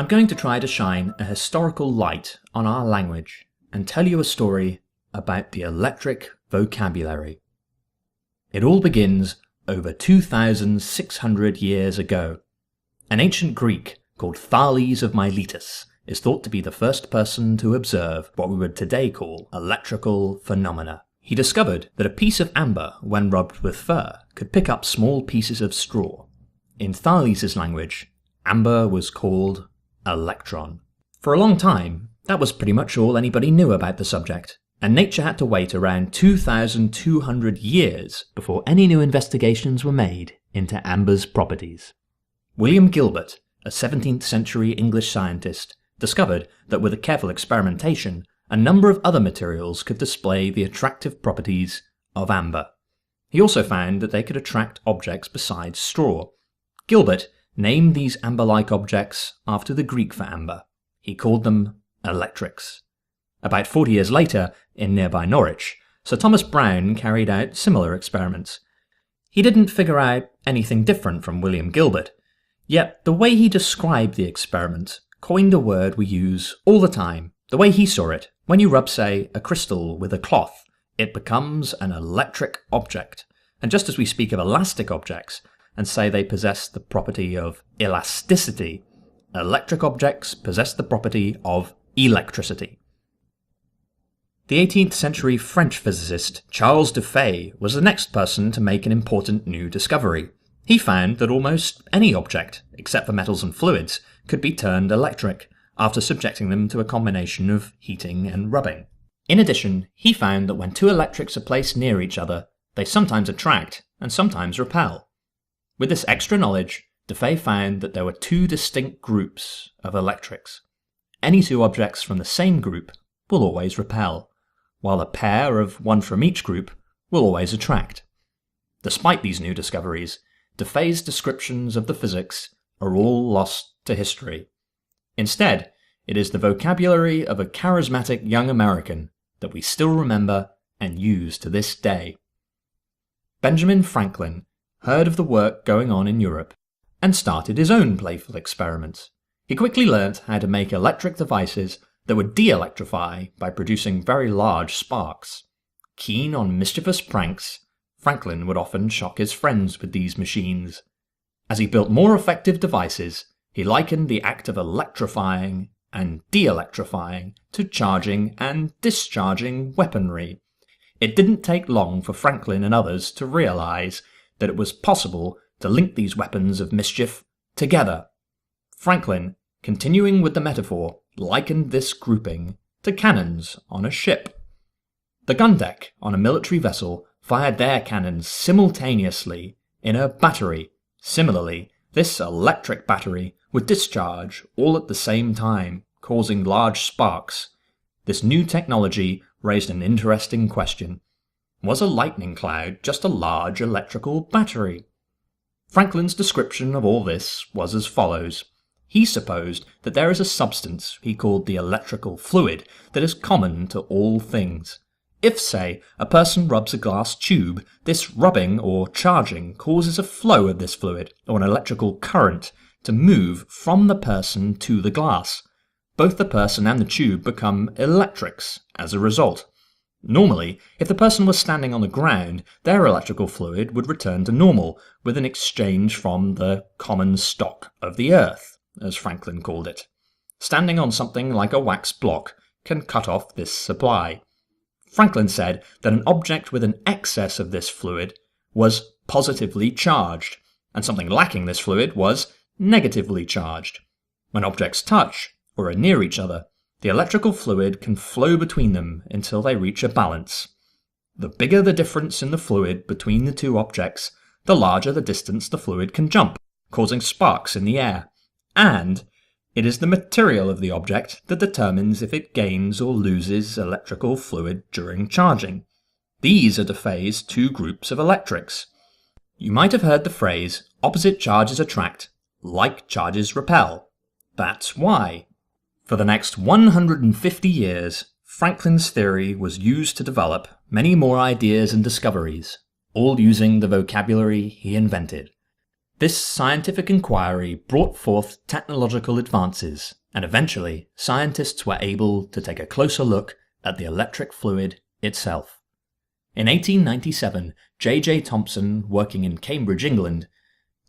I'm going to try to shine a historical light on our language and tell you a story about the electric vocabulary. It all begins over 2,600 years ago. An ancient Greek called Thales of Miletus is thought to be the first person to observe what we would today call electrical phenomena. He discovered that a piece of amber, when rubbed with fur, could pick up small pieces of straw. In Thales' language, amber was called electron. For a long time, that was pretty much all anybody knew about the subject, and nature had to wait around 2,200 years before any new investigations were made into amber's properties. William Gilbert, a 17th century English scientist, discovered that with a careful experimentation, a number of other materials could display the attractive properties of amber. He also found that they could attract objects besides straw. Gilbert named these amber-like objects after the Greek for amber. He called them electrics. About 40 years later, in nearby Norwich, Sir Thomas Browne carried out similar experiments. He didn't figure out anything different from William Gilbert, yet the way he described the experiment coined a word we use all the time. The way he saw it, when you rub, say, a crystal with a cloth, it becomes an electric object. And just as we speak of elastic objects and say they possess the property of elasticity, electric objects possess the property of electricity. The 18th century French physicist Charles Dufay was the next person to make an important new discovery. He found that almost any object, except for metals and fluids, could be turned electric, after subjecting them to a combination of heating and rubbing. In addition, he found that when two electrics are placed near each other, they sometimes attract and sometimes repel. With this extra knowledge, Dufay found that there were two distinct groups of electrics. Any two objects from the same group will always repel, while a pair of one from each group will always attract. Despite these new discoveries, Dufay's descriptions of the physics are all lost to history. Instead, it is the vocabulary of a charismatic young American that we still remember and use to this day. Benjamin Franklin heard of the work going on in Europe and started his own playful experiments. He quickly learnt how to make electric devices that would de-electrify by producing very large sparks. Keen on mischievous pranks, Franklin would often shock his friends with these machines. As he built more effective devices, he likened the act of electrifying and de-electrifying to charging and discharging weaponry. It didn't take long for Franklin and others to realize that it was possible to link these weapons of mischief together. Franklin, continuing with the metaphor, likened this grouping to cannons on a ship. The gun deck on a military vessel fired their cannons simultaneously in a battery. Similarly, this electric battery would discharge all at the same time, causing large sparks. This new technology raised an interesting question. Was a lightning cloud just a large electrical battery? Franklin's description of all this was as follows. He supposed that there is a substance he called the electrical fluid that is common to all things. If, say, a person rubs a glass tube, this rubbing or charging causes a flow of this fluid, or an electrical current, to move from the person to the glass. Both the person and the tube become electrics as a result. Normally, if the person was standing on the ground, their electrical fluid would return to normal, with an exchange from the common stock of the earth, as Franklin called it. Standing on something like a wax block can cut off this supply. Franklin said that an object with an excess of this fluid was positively charged, and something lacking this fluid was negatively charged. When objects touch, or are near each other, the electrical fluid can flow between them until they reach a balance. The bigger the difference in the fluid between the two objects, the larger the distance the fluid can jump, causing sparks in the air. And it is the material of the object that determines if it gains or loses electrical fluid during charging. These are Dufay's two groups of electrics. You might have heard the phrase, opposite charges attract, like charges repel. That's why. For the next 150 years, Franklin's theory was used to develop many more ideas and discoveries, all using the vocabulary he invented. This scientific inquiry brought forth technological advances, and eventually scientists were able to take a closer look at the electric fluid itself. In 1897, J.J. Thomson, working in Cambridge, England,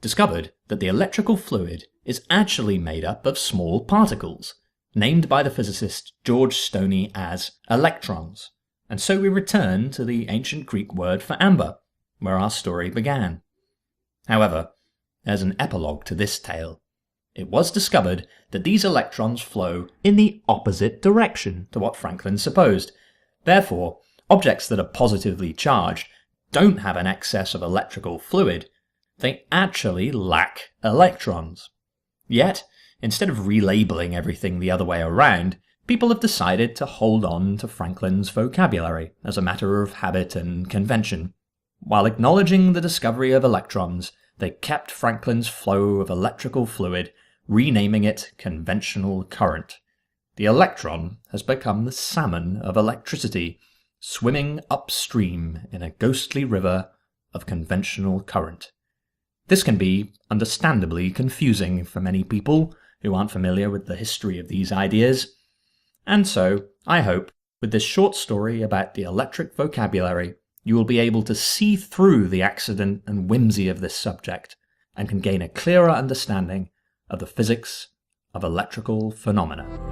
discovered that the electrical fluid is actually made up of small particles, named by the physicist George Stoney as electrons. And so we return to the ancient Greek word for amber, where our story began. However, there's an epilogue to this tale. It was discovered that these electrons flow in the opposite direction to what Franklin supposed. Therefore, objects that are positively charged don't have an excess of electrical fluid. They actually lack electrons. Yet, instead of relabeling everything the other way around, people have decided to hold on to Franklin's vocabulary as a matter of habit and convention. While acknowledging the discovery of electrons, they kept Franklin's flow of electrical fluid, renaming it conventional current. The electron has become the salmon of electricity, swimming upstream in a ghostly river of conventional current. This can be understandably confusing for many people who aren't familiar with the history of these ideas. And so, I hope, with this short story about the electric vocabulary, you will be able to see through the accident and whimsy of this subject, and can gain a clearer understanding of the physics of electrical phenomena.